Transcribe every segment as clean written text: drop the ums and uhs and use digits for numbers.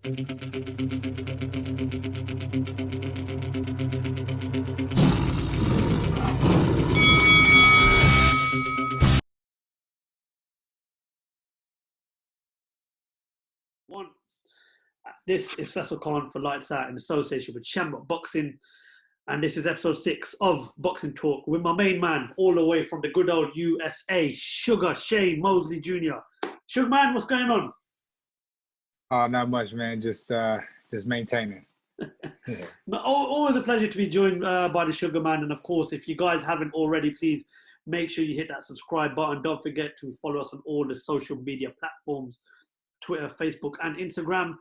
One. This is Faisal Khan for Lights Out in association with Shamrock Boxing, and this is episode 6 of Boxing Talk with my main man, all the way from the good old USA, Sugar Shane Mosley Jr. Sugar man, what's going on? Not much, man. Just maintaining. Yeah. Always a pleasure to be joined by the Sugar Man, and of course, if you guys haven't already, please make sure you hit that subscribe button. Don't forget to follow us on all the social media platforms, Twitter, Facebook, and Instagram.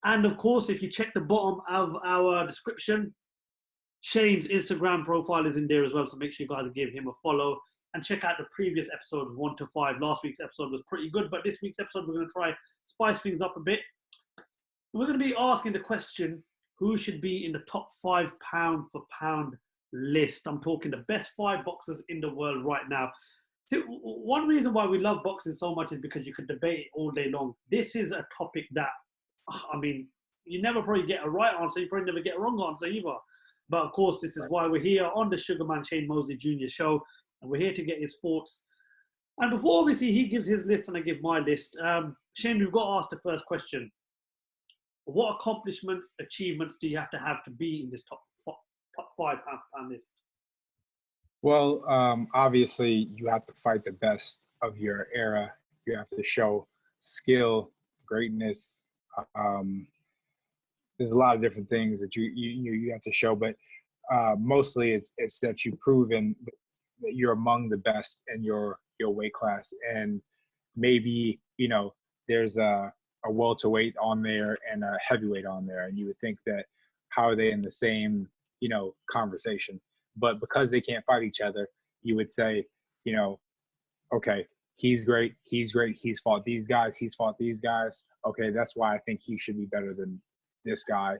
And of course, if you check the bottom of our description, Shane's Instagram profile is in there as well. So make sure you guys give him a follow and check out the previous episodes 1 to 5. Last week's episode was pretty good, but this week's episode, we're going to try spice things up a bit. We're going to be asking the question, who should be in the top 5 pound for pound list? I'm talking the best 5 boxers in the world right now. So one reason why we love boxing so much is because you can debate it all day long. This is a topic that, I mean, you never probably get a right answer. You probably never get a wrong answer either. But of course, this is why we're here on the Sugarman Shane Mosley Jr. show. And we're here to get his thoughts. And before, obviously, he gives his list and I give my list, Shane, we've got to ask the first question. What accomplishments, achievements do you have to be in this top 5 pound for pound list? Well, obviously, you have to fight the best of your era. You have to show skill, greatness. There's a lot of different things that you have to show, but mostly it's that you've proven that you're among the best in your weight class. And maybe, there's a welterweight on there and a heavyweight on there, and you would think that how are they in the same conversation? But because they can't fight each other, you would say, okay, he's great, he's fought these guys, okay, that's why I think he should be better than this guy,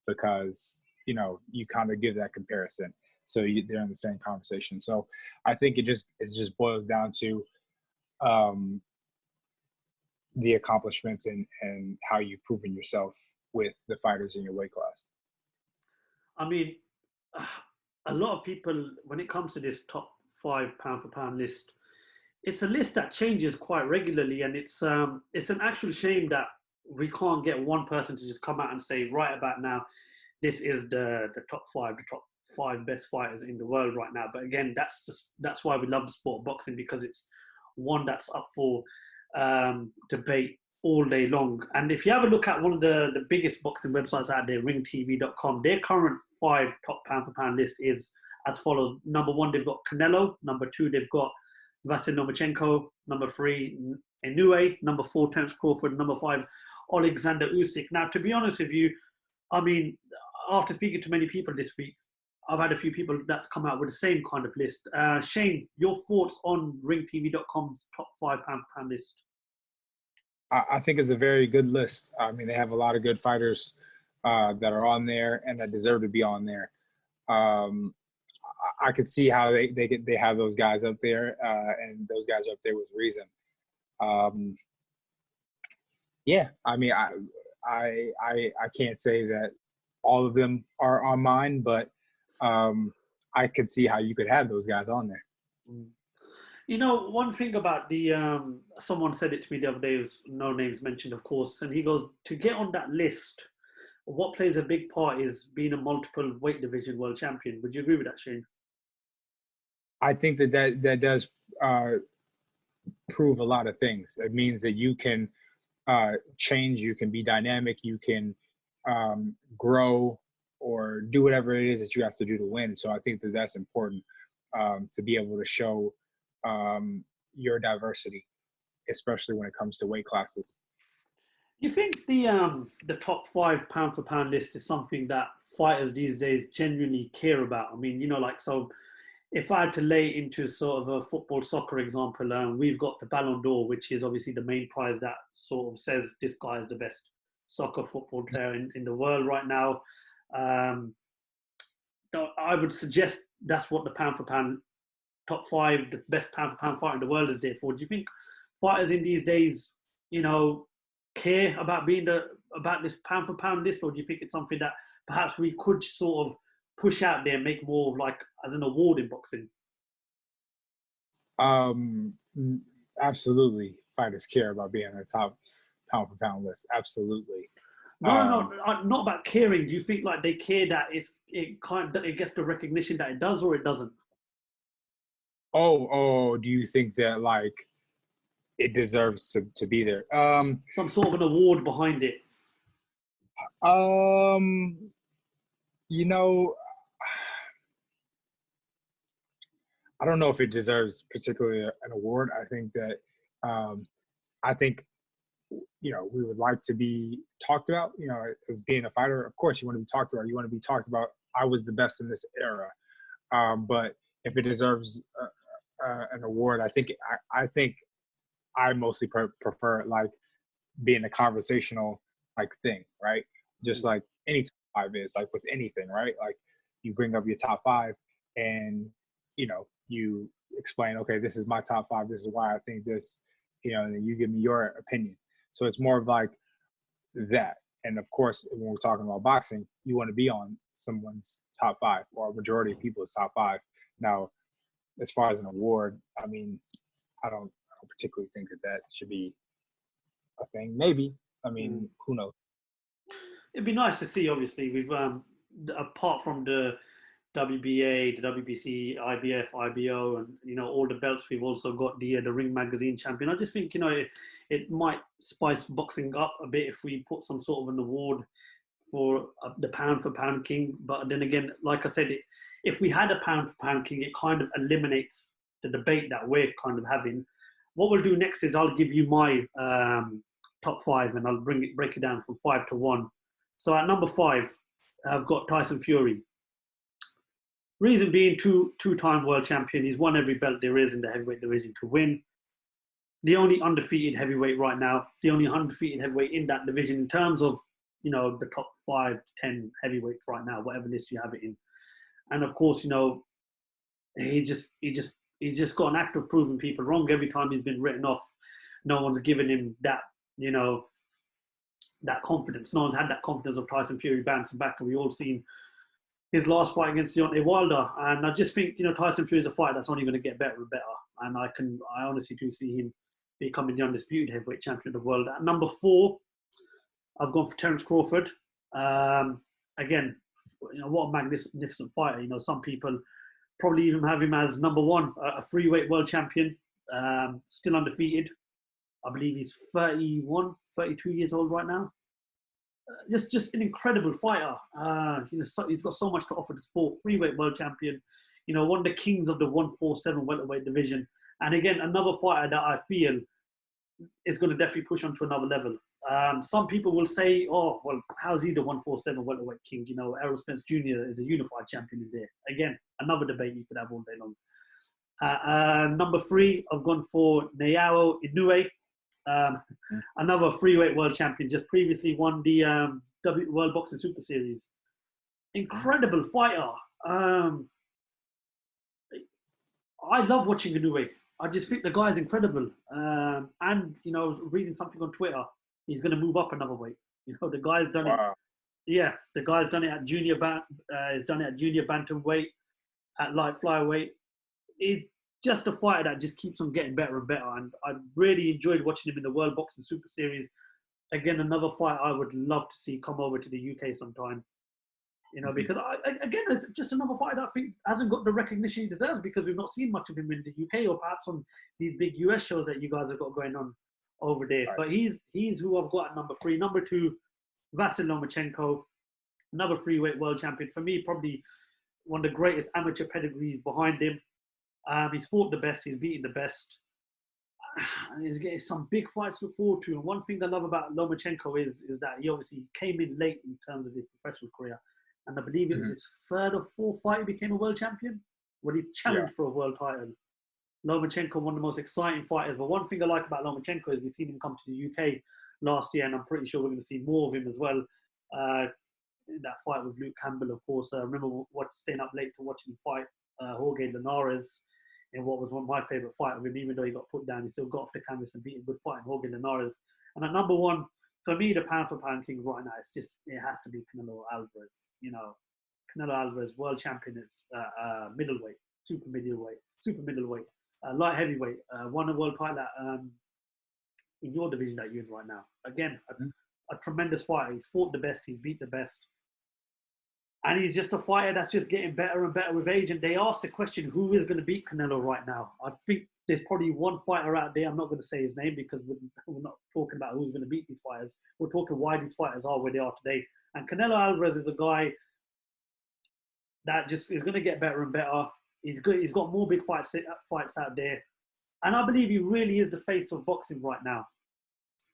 because you kind of give that comparison, so they're in the same conversation. So I think it just boils down to the accomplishments and how you've proven yourself with the fighters in your weight class. I mean, a lot of people, when it comes to this top 5 pound for pound list, it's a list that changes quite regularly, and it's an actual shame that we can't get one person to just come out and say right about now, this is the top 5 best fighters in the world right now. But again, that's why we love the sport of boxing, because it's one that's up for debate all day long. And if you have a look at one of the biggest boxing websites out there, ringtv.com, their current 5 top pound for pound list is as follows. Number 1, they've got Canelo. Number 2, they've got Vasyl Lomachenko. Number 3, Inoue. Number 4, Terence Crawford. Number 5, Alexander Usyk. Now, to be honest with you, I mean, after speaking to many people this week, I've had a few people that's come out with the same kind of list. Shane, your thoughts on ringtv.com's top 5 pound for pound list? I think it's a very good list. I mean, they have a lot of good fighters that are on there and that deserve to be on there. I could see how they have those guys up there, and those guys are up there with reason. Yeah, I mean, I can't say that all of them are on mine, but I could see how you could have those guys on there. One thing about someone said it to me the other day, was no names mentioned, of course, and he goes, to get on that list, what plays a big part is being a multiple weight division world champion. Would you agree with that, Shane? I think that does prove a lot of things. It means that you can change, you can be dynamic, you can grow or do whatever it is that you have to do to win. So I think that that's important, to be able to show your diversity, especially when it comes to weight classes. You think the top 5 pound for pound list is something that fighters these days genuinely care about? I mean, so if I had to lay into sort of a football, soccer example, we've got the Ballon d'Or, which is obviously the main prize that sort of says this guy is the best soccer football player in the world right now. I would suggest that's what the pound for pound top 5, the best pound for pound fighter in the world is there for. Do you think fighters in these days, care about being the about this pound for pound list, or do you think it's something that perhaps we could sort of push out there and make more of like as an award in boxing? Um, Absolutely, fighters care about being on the top pound for pound list. Absolutely. No, no, Um, no, not about caring. Do you think like they care that it gets the recognition that it does, or it doesn't? do you think that like it deserves to be there? Some sort of an award behind it. Um, you know, I don't know if it deserves particularly an award. I think that um, I think we would like to be talked about. As being a fighter, of course, you want to be talked about. You want to be talked about. I was the best in this era. But if it deserves an award, I think I mostly prefer like being a conversational like thing, right? Just like any top five is like with anything, right? Like you bring up your top five, and you explain, okay, this is my top five. This is why I think this, and then you give me your opinion. So it's more of like that. And of course, when we're talking about boxing, you want to be on someone's top five or a majority of people's top five. Now, as far as an award, I mean, I don't particularly think that should be a thing. Maybe. I mean, who knows? It'd be nice to see. Obviously, we've apart from the WBA, the WBC, IBF, IBO, and all the belts. We've also got the Ring Magazine champion. I just think it might spice boxing up a bit if we put some sort of an award for the pound for pound king. But then again, like I said, if we had a pound for pound king, it kind of eliminates the debate that we're kind of having. What we'll do next is I'll give you my top five, and I'll break it down from 5 to 1. So at number 5, I've got Tyson Fury. Reason being, two-time world champion. He's won every belt there is in the heavyweight division to win. The only undefeated heavyweight right now. The only undefeated heavyweight in that division in terms of the top 5 to 10 heavyweights right now, whatever list you have it in. And of course, he's just got an act of proving people wrong. Every time he's been written off, no one's given him that that confidence. No one's had that confidence of Tyson Fury bouncing back, and we all seen his last fight against Deontay Wilder. And I just think, Tyson Fury is a fight that's only going to get better and better. And I honestly do see him becoming the undisputed heavyweight champion of the world. At number 4, I've gone for Terence Crawford. Again, what a magnificent fighter. Some people probably even have him as number 1, a freeweight world champion, still undefeated. I believe he's 31, 32 years old right now. Just an incredible fighter. He's got so much to offer the sport. Freeweight world champion. One of the kings of the 147 welterweight division. And again, another fighter that I feel is going to definitely push on to another level. Some people will say, "Oh, well, how's he the 147 welterweight king?" Errol Spence Jr. is a unified champion in there. Again, another debate you could have all day long. Number 3, I've gone for Naoya Inoue. Another freeweight world champion, just previously won the World Boxing Super Series. Incredible fighter. I love watching Inoue. I just think the guy is incredible. And I was reading something on Twitter. He's going to move up another weight. The guy's done it. Yeah, the guy's done it at junior he's done it at junior bantamweight, at light flyweight. It's just a fighter that just keeps on getting better and better. And I really enjoyed watching him in the World Boxing Super Series. Again, another fight I would love to see come over to the UK sometime. Because again, it's just another fighter that I think hasn't got the recognition he deserves, because we've not seen much of him in the UK, or perhaps on these big US shows that you guys have got going on over there. Right. But he's who I've got at number 3. Number 2, Vasyl Lomachenko, another freeweight world champion. For me, probably one of the greatest amateur pedigrees behind him. He's fought the best. He's beaten the best. He's getting some big fights to look forward to. And one thing I love about Lomachenko is that he obviously came in late in terms of his professional career. And I believe it was his 3rd or 4th fight he became a world champion, when he challenged for a world title. Lomachenko, one of the most exciting fighters. But one thing I like about Lomachenko is we've seen him come to the UK last year, and I'm pretty sure we're going to see more of him as well. In that fight with Luke Campbell, of course. I remember staying up late to watch him fight Jorge Linares in what was one of my favourite fights of him. Even though he got put down, he still got off the canvas and beat a good fight in Jorge Linares. And at number 1, for me, the pound for pound king right now, it has to be Canelo Alvarez. You know, Canelo Alvarez, world champion at middleweight, super middleweight, light heavyweight, won a world title in your division that you're in right now. Again, a tremendous fighter. He's fought the best. He's beat the best. And he's just a fighter that's just getting better and better with age. And they asked the question, who is going to beat Canelo right now? I think there's probably one fighter out there. I'm not going to say his name because we're not talking about who's going to beat these fighters. We're talking why these fighters are where they are today. And Canelo Alvarez is a guy that just is going to get better and better. He's good. He's got more big fights out there. And I believe he really is the face of boxing right now.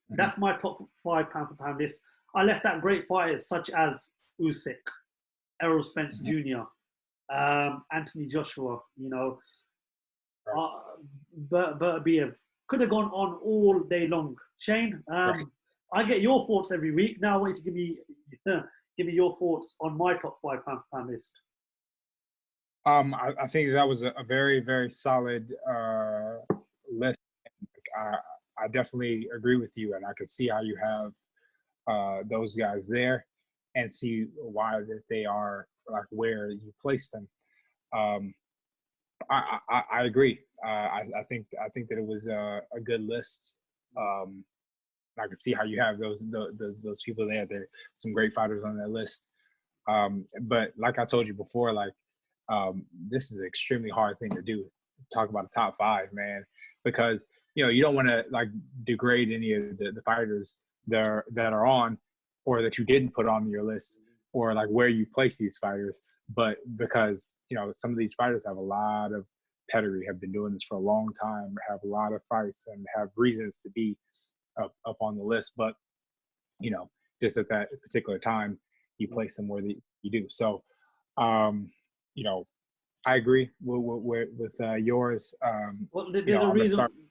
That's my top 5 pound for pound list. I left out great fighters such as Usyk, Errol Spence Jr., Anthony Joshua, you know, Beterbiev. Could have gone on all day long. Shane, I get your thoughts every week. Now I want you to give me your thoughts on my top 5 pound for pound list. I think that was a very, very solid list. I definitely agree with you, and I can see how you have those guys there, and see why that they are like where you place them. I agree. I think that it was a good list. I can see how you have those people there. There are some great fighters on that list. But like I told you before, like this is an extremely hard thing to do. Talk about a top 5, man, because you know you don't want to like degrade any of the fighters that are on or that you didn't put on your list, or like where you place these fighters, but because you know some of these fighters have a lot of pedigree, have been doing this for a long time, have a lot of fights, and have reasons to be up on the list. But you know, just at that particular time, you place them where you do. So, you know, I agree with yours. Well,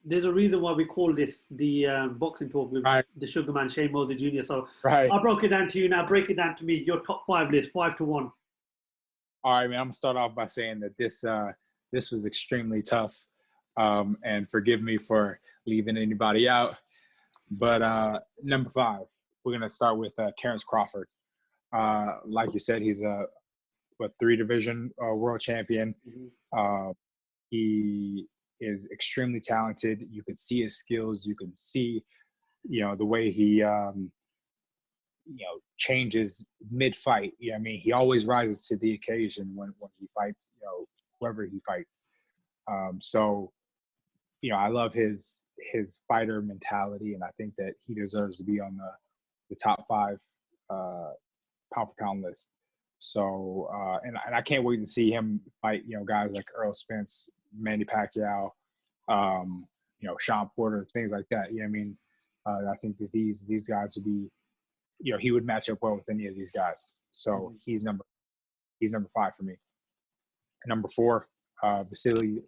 there's a reason why we call this the boxing talk with the Sugarman Shane Mosley Jr. So I broke it down to you. Now break it down to me. Your top 5 list, 5 to 1. All right, man. I'm gonna start off by saying that this was extremely tough, and forgive me for leaving anybody out. But number 5, we're gonna start with Terrence Crawford. Like you said, he's a 3 division world champion. He is extremely talented. You can see his skills. You can see, you know, the way he, changes mid-fight. I mean, he always rises to the occasion when he fights, you know, whoever he fights. So, you know, I love his fighter mentality, and I think that he deserves to be on the top 5 pound for pound list. So, and I can't wait to see him fight, you know, guys like Errol Spence, Manny Pacquiao, you know, Sean Porter, things like that. You know what I mean? I think that these guys would be, you know, he would match up well with any of these guys. So he's number 5 for me. Number 4, Vasil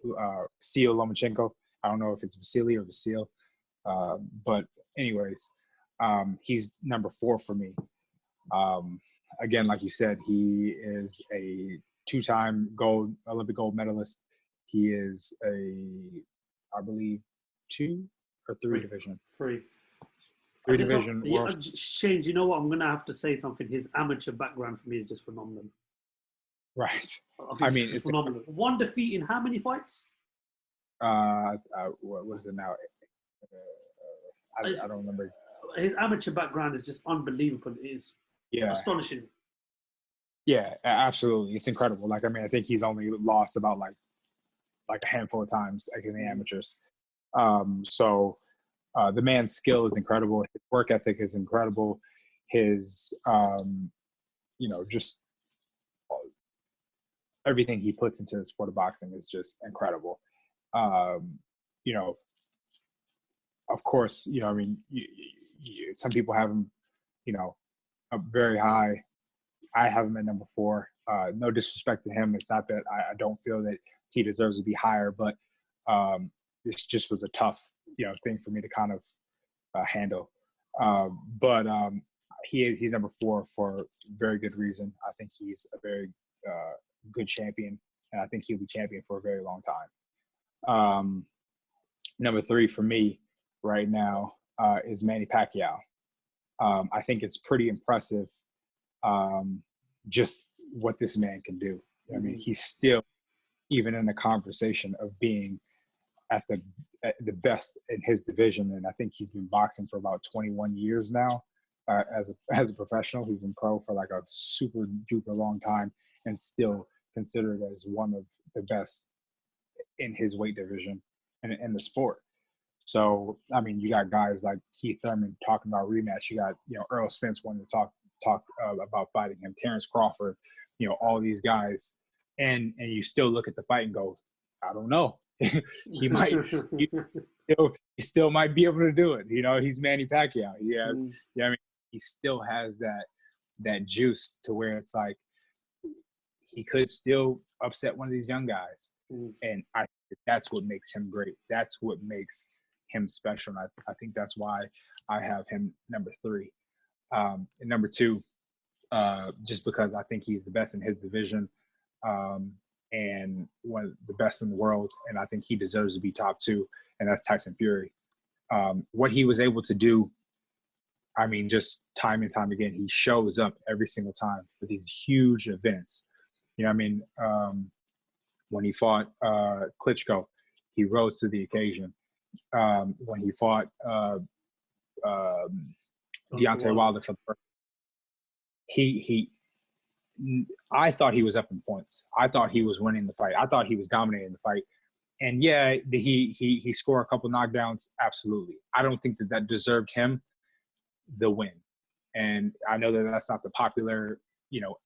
Lomachenko. I don't know if it's Vasily or Vasil, but anyways, he's number 4 for me. Again, like you said, he is a 2-time Olympic gold medalist. He is I believe, 2 or 3 division. 3 division. Shane, do you know what? I'm going to have to say something. His amateur background for me is just phenomenal. Right. I mean, it's phenomenal. 1 defeat in how many fights? What is it now? I don't remember. His amateur background is just unbelievable. It is astonishing. Yeah, absolutely. It's incredible. Like, I mean, I think he's only lost about like a handful of times in the amateurs. So the man's skill is incredible. His work ethic is incredible. His, you know, just everything he puts into the sport of boxing is just incredible. You know, of course, you know, I mean, some people have him, you know, up very high. I have him at number 4. No disrespect to him. It's not that I don't feel that he deserves to be higher, but this just was a tough, you know, thing for me to kind of handle. But he's number 4 for very good reason. I think he's a very good champion, and I think he'll be champion for a very long time. Number 3 for me right now is Manny Pacquiao. I think it's pretty impressive, just what this man can do. I mean, he's still even in the conversation of being at the best in his division, and I think he's been boxing for about 21 years now. As a professional, he's been pro for like a super duper long time, and still considered as one of the best in his weight division and in the sport. So, I mean, you got guys like Keith Thurman talking about rematch. You got, Earl Spence wanting to talk about fighting him, Terrence Crawford, all these guys. And you still look at the fight and go, I don't know. he still might be able to do it. He's Manny Pacquiao. He has, he still has that juice to where it's like he could still upset one of these young guys. And I think that's what makes him great. That's what makes him special. And I think that's why I have him number 3. And number 2, just because I think he's the best in his division, and one of the best in the world. And I think he deserves to be top 2, and that's Tyson Fury. What he was able to do, I mean, just time and time again, he shows up every single time for these huge events. When he fought Klitschko, he rose to the occasion. When he fought Deontay Wilder for the first, I thought he was up in points. I thought he was winning the fight. I thought he was dominating the fight. And yeah, he scored a couple knockdowns. Absolutely. I don't think that deserved him the win. And I know that that's not the popular,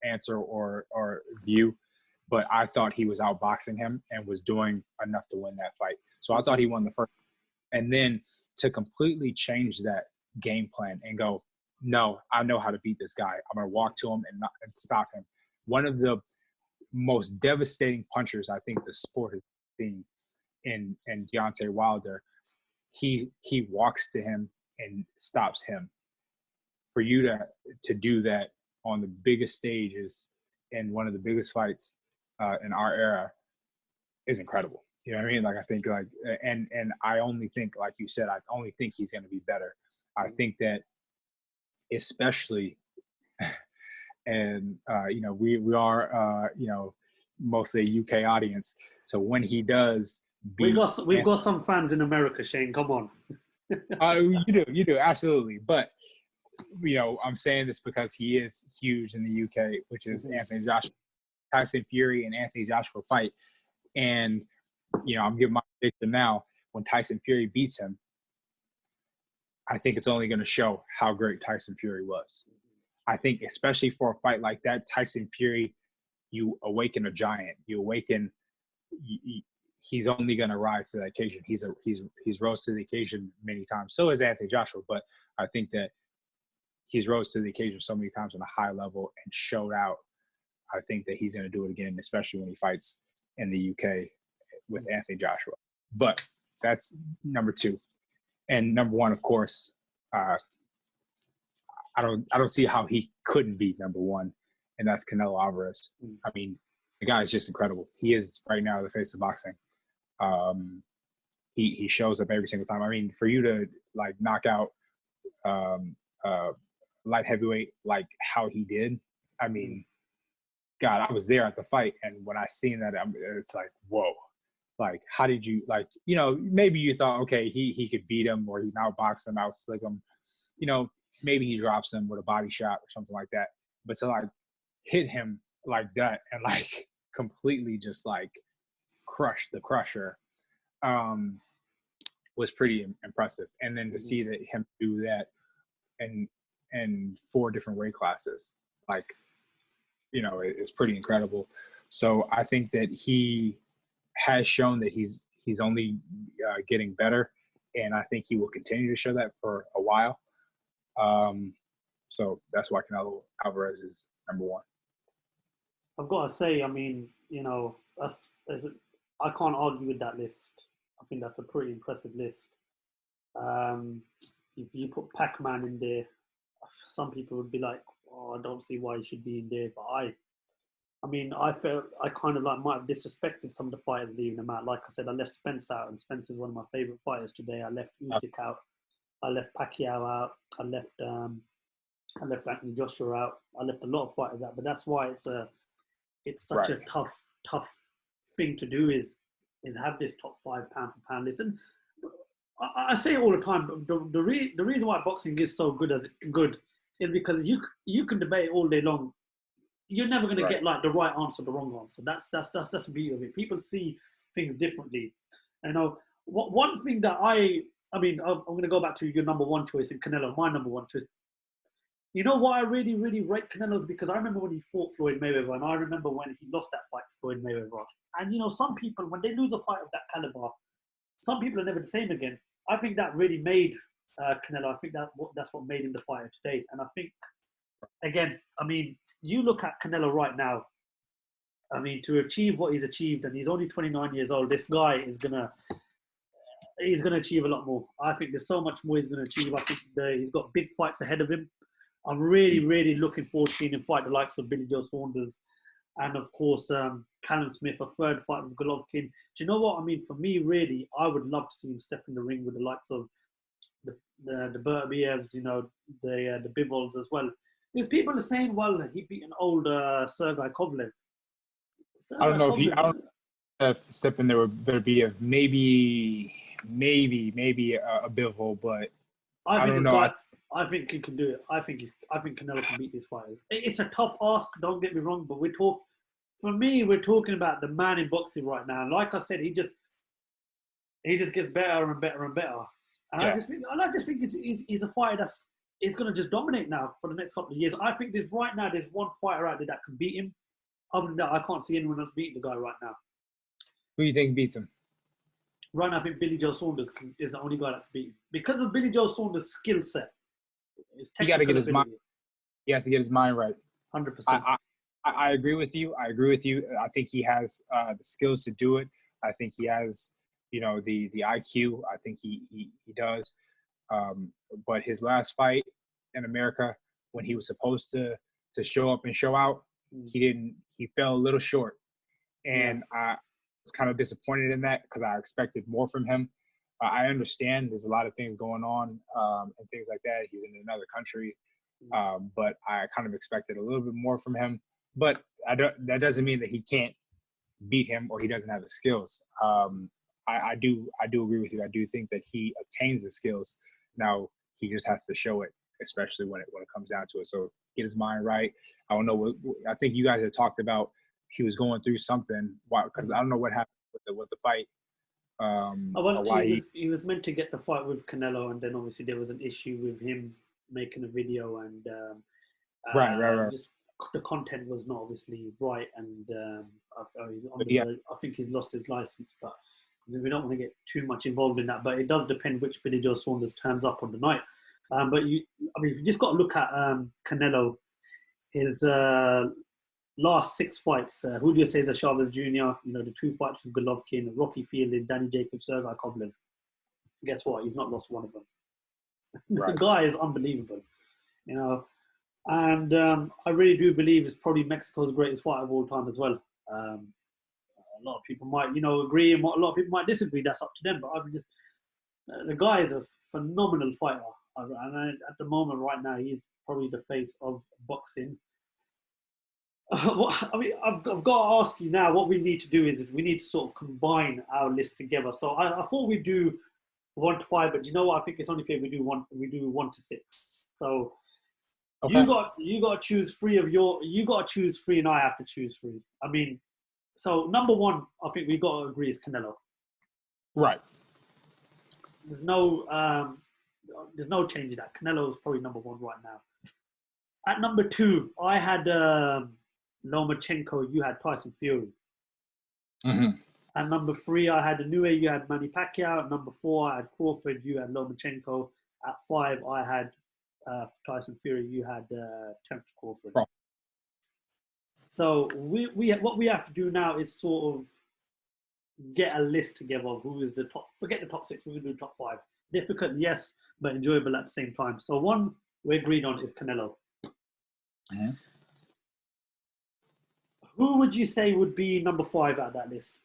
answer or view, but I thought he was outboxing him and was doing enough to win that fight. So I thought he won the first. And then to completely change that game plan and go, no, I know how to beat this guy. I'm going to walk to him and stop him. One of the most devastating punchers I think the sport has seen in Deontay Wilder, he walks to him and stops him. For you to do that on the biggest stages in one of the biggest fights in our era is incredible. You know what I mean? Like, I think and I only think, like you said, I only think he's going to be better. I think that especially, and we are mostly a UK audience. So when he does beat, we've got some fans in America, Shane. Come on. You do absolutely. But I'm saying this because he is huge in the UK, which is Anthony Joshua. Tyson Fury and Anthony Joshua fight, and I'm giving my prediction now. When Tyson Fury beats him, I think it's only going to show how great Tyson Fury was. I think, especially for a fight like that, Tyson Fury, you awaken a giant. You awaken. He's only going to rise to the occasion. He's rose to the occasion many times. So is Anthony Joshua, but I think that he's rose to the occasion so many times on a high level and showed out. I think that he's going to do it again, especially when he fights in the UK with Anthony Joshua. But that's number 2. And number 1, of course, I don't see how he couldn't be number 1, and that's Canelo Alvarez. I mean, the guy is just incredible. He is right now the face of boxing. He shows up every single time. I mean, for you to like knock out light heavyweight like how he did, I mean, God, I was there at the fight, and when I seen that, it's like, whoa. Like, how did you, maybe you thought, okay, he could beat him, or he can outbox him, outslick him. Maybe he drops him with a body shot or something like that. But to, hit him like that and, completely just, crush the crusher was pretty impressive. And then to see that him do that in 4 different weight classes, it's pretty incredible. So I think that he has shown that he's only getting better, and I think he will continue to show that for a while. So that's why Canelo Alvarez is number 1. I've got to say, I mean, I can't argue with that list. I think that's a pretty impressive list. You put Pac-Man in there, some people would be like, oh, I don't see why he should be in there, but I felt I kind of might have disrespected some of the fighters leaving them out. Like I said, I left Spence out, and Spence is one of my favorite fighters today. I left Usyk out. I left Pacquiao out. I left I left Anthony Joshua out. I left a lot of fighters out, but that's why it's such Right. a tough thing to do is have this top 5 pound for pound list. And I say it all the time. The reason why boxing is so good is because you can debate all day long. You're never going to Right. get like the right answer, the wrong answer. That's the beauty of it. People see things differently. You know, one thing that I mean, I'm going to go back to your number one choice in Canelo, my number one choice. You know why I really, really rate Canelo is because I remember when he fought Floyd Mayweather, and I remember when he lost that fight to Floyd Mayweather. And you know, some people when they lose a fight of that caliber, some people are never the same again. I think that really made Canelo. I think that's what made him the fighter today. And I think again, I mean, you look at Canelo right now. I mean, to achieve what he's achieved, and he's only 29 years old. This guy is gonna achieve a lot more. I think there's so much more he's gonna achieve. I think he's got big fights ahead of him. I'm really, really looking forward to seeing him fight the likes of Billy Joe Saunders, and of course Callum Smith, a third fight with Golovkin. Do you know what I mean? For me, really, I would love to see him step in the ring with the likes of the Berbievs, you know, the Bivols as well. Because people are saying, well, he beat an old Sergei Kovalev. I don't Sergei know if he. I Kovalev. don't know if step in there would be a maybe a Bivol, but I I think don't this know. guy. I think he can do it. I think Canelo can beat these fighters. It's a tough ask. Don't get me wrong, but for me, we're talking about the man in boxing right now. Like I said, he just gets better and better and better. And Yeah. I just think he's a fighter he's going to just dominate now for the next couple of years. I think there's one fighter out there that can beat him. Other than that, I can't see anyone else beating the guy right now. Who do you think beats him? Right now, I think Billy Joe Saunders is the only guy that can beat him because of Billy Joe Saunders' skill set. His He got to get his mind. ability. He has to get his mind right. 100%. I agree with you. I think he has the skills to do it. I think he has, the IQ. I think he does. But his last fight in America, when he was supposed to show up and show out, he didn't. He fell a little short, and I was kind of disappointed in that because I expected more from him. I understand there's a lot of things going on and things like that. He's in another country, but I kind of expected a little bit more from him. But that doesn't mean that he can't beat him or he doesn't have the skills. I do agree with you. I do think that he obtains the skills. Now he just has to show it, especially when it comes down to it. So get his mind right. I don't know. I think you guys had talked about he was going through something. Why? Because I don't know what happened with the fight. He was meant to get the fight with Canelo, and then obviously there was an issue with him making a video, and right. just the content was not obviously right, and I think he's lost his license, but we don't want to get too much involved in that. But it does depend which Billy Joe Saunders turns up on the night. But you just got to look at Canelo, his last 6 fights. Julio Cesar Chavez Jr., the 2 fights with Golovkin, Rocky Fielding, Danny Jacobs, Sergei Kovalev. Guess what? He's not lost one of them. Right. The guy is unbelievable, and I really do believe it's probably Mexico's greatest fighter of all time as well. A lot of people might, agree, and a lot of people might disagree. That's up to them. But the guy is a phenomenal fighter, and at the moment, right now, he's probably the face of boxing. I've got to ask you now. What we need to do is we need to sort of combine our list together. So I thought we'd do 1 to 5, but you know what? I think it's only fair we do 1 to 6. So okay. You got to choose 3 of your. You got to choose 3, and I have to choose 3. I mean, so number 1, I think we got to agree is Canelo. Right. There's no change in that. Canelo is probably number 1 right now. At number 2, I had Lomachenko. You had Tyson Fury. Mm-hmm. At number 3, I had Inoue. You had Manny Pacquiao. At number 4, I had Crawford. You had Lomachenko. At 5, I had Tyson Fury. You had Terence Crawford. Oh. So what we have to do now is sort of get a list together of who is the top. Forget the top 6. We're going to do top 5. Difficult, yes, but enjoyable at the same time. So 1 we agreed on is Canelo. Mm-hmm. Who would you say would be number 5 at that list?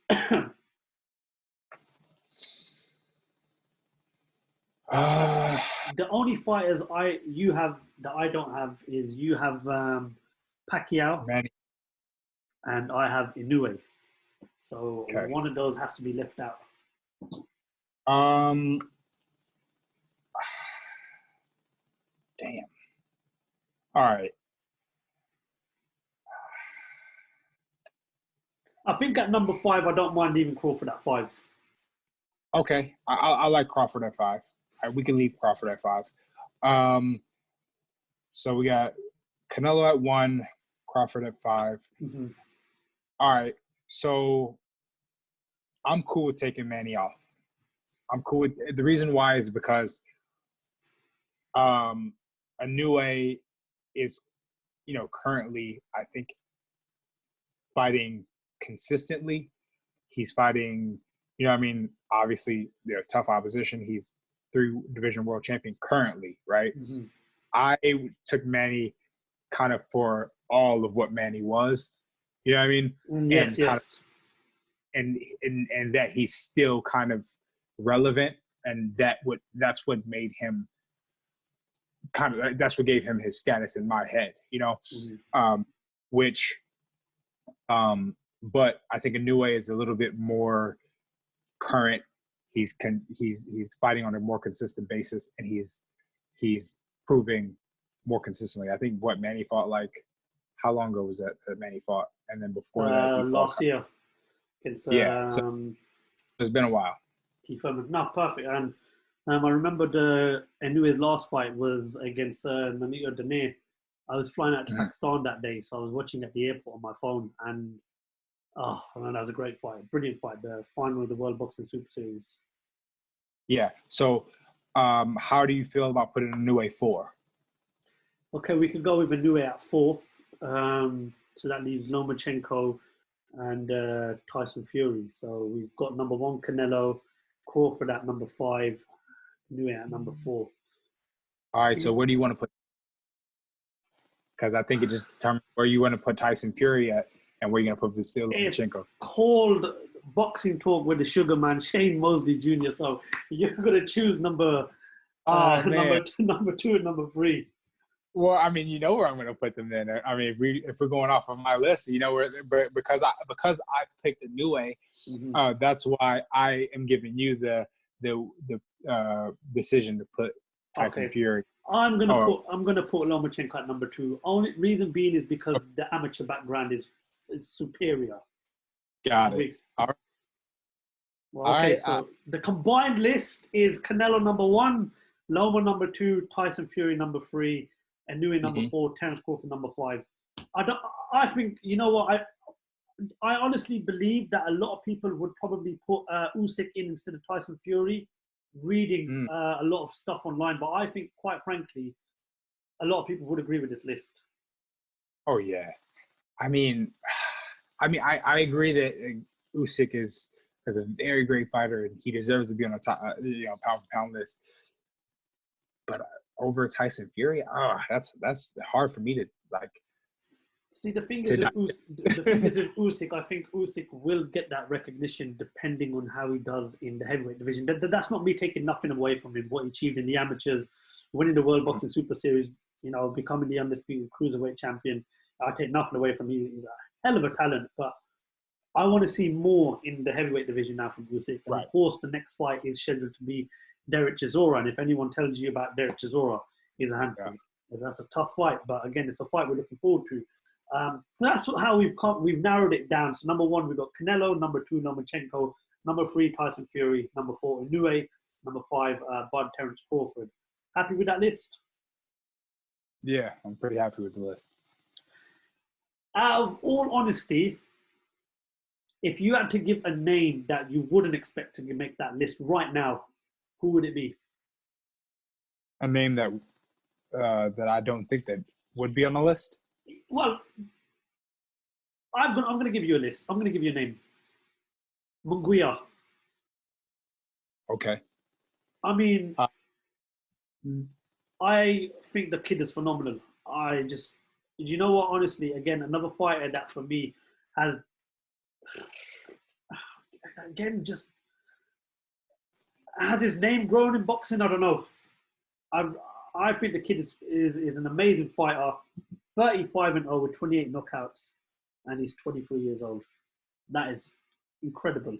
the only fighters you have that I don't have is you have Pacquiao Manny. and I have Inoue. So Okay. one of those has to be left out. Um. Damn. All right. I think at number 5, I don't mind leaving Crawford at 5. Okay. I like Crawford at 5. All right, we can leave Crawford at 5. So we got Canelo at 1, Crawford at 5. Mm-hmm. All right. So I'm cool with taking Manny off. I'm cool with the reason why is because Inoue is, currently I think fighting consistently. He's fighting, obviously they're tough opposition. He's 3-division world champion currently, right? Mm-hmm. I took Manny kind of for all of what Manny was, you know what I mean? Yes, And yes. kind of, and that he's still kind of relevant, and that's what made him that's what gave him his status in my head, Mm-hmm. which but I think Inoue is a little bit more current. He's fighting on a more consistent basis, and he's proving more consistently. I think what Manny fought, like, how long ago was that Manny fought? And then before that he fought last year. It's so it's been a while. Keith Thurman. No, perfect. And I remember Inue's last fight was against Nanito Dene. I was flying out to Pakistan that day, so I was watching at the airport on my phone, and man, that was a great fight, brilliant fight, the final of the World Boxing Super Series. Yeah. So, how do you feel about putting Inoue 4? Okay, we could go with Inoue at 4. So that leaves Lomachenko and Tyson Fury. So we've got number 1 Canelo, Crawford at number 5, Inoue at number 4. All right. So where do you want to put? Because I think it just determines where you want to put Tyson Fury at and where you're going to put Vasily Lomachenko. It's called Boxing Talk with the Sugar Man, Shane Mosley Jr. So you're going to choose number 2 and number 3. Well, I mean, you know where I'm going to put them then. I mean, if we're going off of my list, you know where, because I picked Inoue, that's why I am giving you the decision to put Tyson Fury. I'm gonna put Lomachenko at number 2. Only reason being is because the amateur background is superior. Got it. All right. Well, okay, so the combined list is Canelo number 1, Loma number 2, Tyson Fury number 3, and Inoue number 4, Terence Crawford number 5. I think, you know what, I honestly believe that a lot of people would probably put Usyk in instead of Tyson Fury, reading a lot of stuff online. But I think, quite frankly, a lot of people would agree with this list. Oh yeah, I mean, I agree that Usyk is a very great fighter and he deserves to be on the top, pound for pound list. But over Tyson Fury, that's hard for me to like. See, the thing is with Usyk, I think Usyk will get that recognition depending on how he does in the heavyweight division. That's not me taking nothing away from him, what he achieved in the amateurs, winning the World Boxing Super Series, becoming the undisputed cruiserweight champion. I take nothing away from him. He's a hell of a talent, but I want to see more in the heavyweight division now from Usyk. And of course, the next fight is scheduled to be Derek Chisora. And if anyone tells you about Derek Chisora, he's a handful. Yeah. That's a tough fight, but again, it's a fight we're looking forward to. That's how we've narrowed it down. So number 1, we've got Canelo. Number 2, Lomachenko. Number 3, Tyson Fury. Number 4, Inoue. Number 5, Bud Terence Crawford. Happy with that list? Yeah, I'm pretty happy with the list. Out of all honesty, if you had to give a name that you wouldn't expect to make that list right now, who would it be? A name that I don't think that would be on the list? Well, I'm going to give you a list. I'm going to give you a name. Munguia. Okay. I mean, I think the kid is phenomenal. You know what, honestly, again, another fighter that for me has, again, just has his name grown in boxing. I don't know. I think the kid is an amazing fighter. 35-0 with 28 knockouts, and he's 23 years old. That is incredible.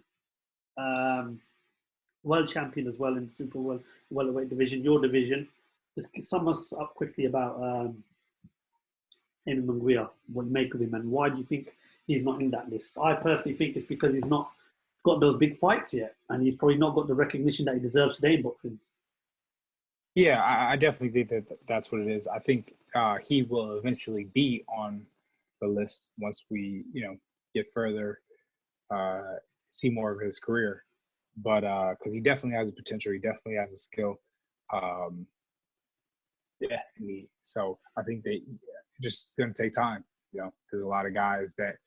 World champion as well in the super welterweight division, your division. Just sum us up quickly about Eamon Munguia, what you make of him, and why do you think he's not in that list? I personally think it's because he's not got those big fights yet, and he's probably not got the recognition that he deserves today in boxing. Yeah, I definitely think that's what it is. I think he will eventually be on the list once we, get further, see more of his career. But because he definitely has the potential, he definitely has the skill. So I think they just going to take time. There's a lot of guys that,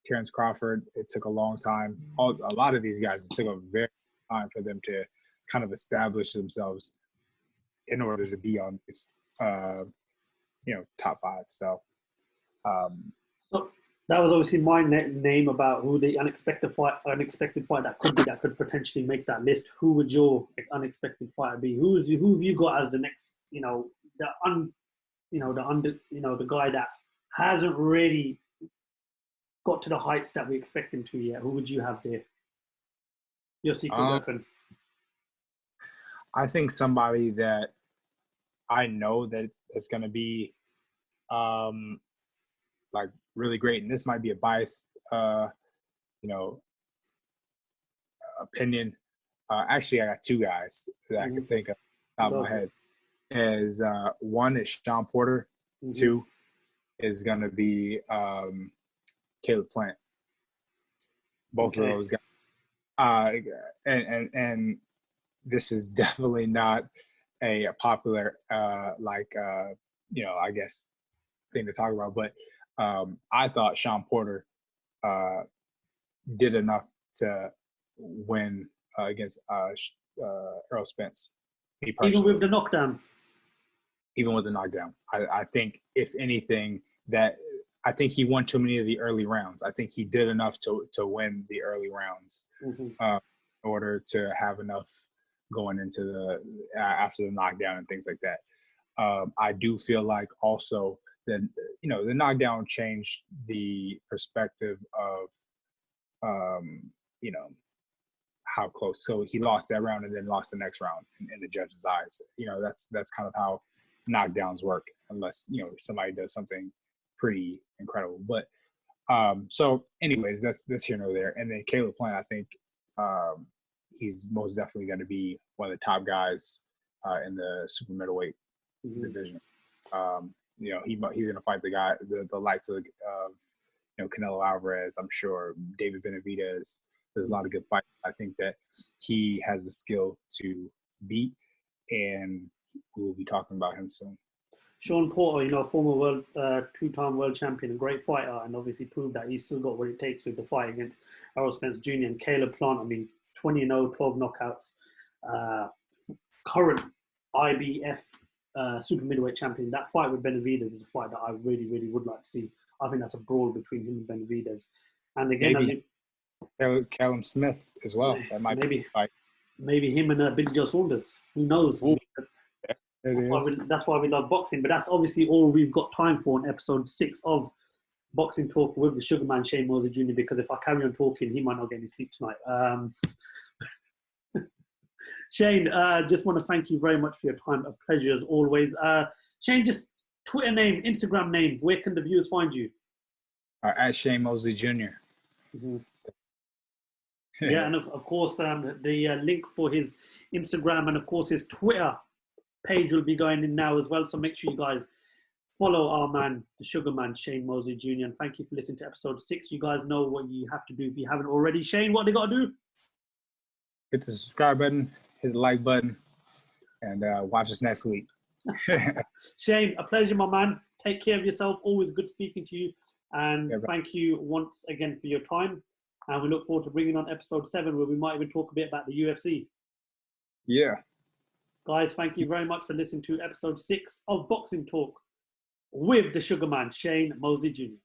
Terrence Crawford, it took a long time. A lot of these guys, it took a very long time for them to kind of establish themselves in order to be on this, top five. So that was obviously my name about who the unexpected fight that could potentially make that list. Who would your unexpected fighter be? Who have you got as the next, the guy that hasn't really got to the heights that we expect him to yet? Who would you have there? Your secret weapon. I think somebody that I know that is going to be really great, and this might be a biased opinion. Actually, I got two guys that I can think of out of my head. One is Sean Porter. Mm-hmm. Two is going to be Caleb Plant. Both of those guys. And this is definitely not a popular, I guess, thing to talk about. But I thought Sean Porter did enough to win against Errol Spence. Even with the knockdown? Even with the knockdown. I think, if anything, I think he won too many of the early rounds. I think he did enough to win the early rounds in order to have enough going into the after the knockdown and things like that. I do feel like also that the knockdown changed the perspective of how close. So he lost that round and then lost the next round in the judge's eyes. That's kind of how knockdowns work, unless somebody does something pretty incredible. But so anyways, that's here nor there. And then Caleb Plant, I think he's most definitely going to be one of the top guys in the super middleweight division. He's going to fight the guy, the likes of Canelo Alvarez. I'm sure David Benavidez. There's a lot of good fights. I think that he has the skill to beat, and we'll be talking about him soon. Sean Porter, former two-time world champion, a great fighter, and obviously proved that he's still got what it takes to fight against Errol Spence Jr. and Caleb Plant. 20-0, 12 knockouts. Current IBF super middleweight champion. That fight with Benavidez is a fight that I really, really would like to see. I think that's a brawl between him and Benavidez. And again, Callum Smith as well. That might maybe him and Billy Joe Saunders. Who knows? That's why we love boxing. But that's obviously all we've got time for in episode 6 of Boxing Talk with the Sugarman Shane Mosley Jr. Because if I carry on talking, he might not get any sleep tonight. Shane, just want to thank you very much for your time. A pleasure as always. Shane, just Twitter name, Instagram name. Where can the viewers find you? At Shane Mosley Jr. Mm-hmm. Yeah, and of course, the link for his Instagram and, of course, his Twitter page will be going in now as well. So make sure you guys follow our man, the Sugar Man, Shane Mosley Jr. And thank you for listening to episode 6. You guys know what you have to do if you haven't already. Shane, what they got to do? Hit the subscribe button, hit the like button, and watch us next week. Shane, a pleasure, my man. Take care of yourself. Always good speaking to you. And thank you once again for your time. And we look forward to bringing on episode 7, where we might even talk a bit about the UFC. Yeah. Guys, thank you very much for listening to episode 6 of Boxing Talk with the Sugar Man, Shane Mosley Jr.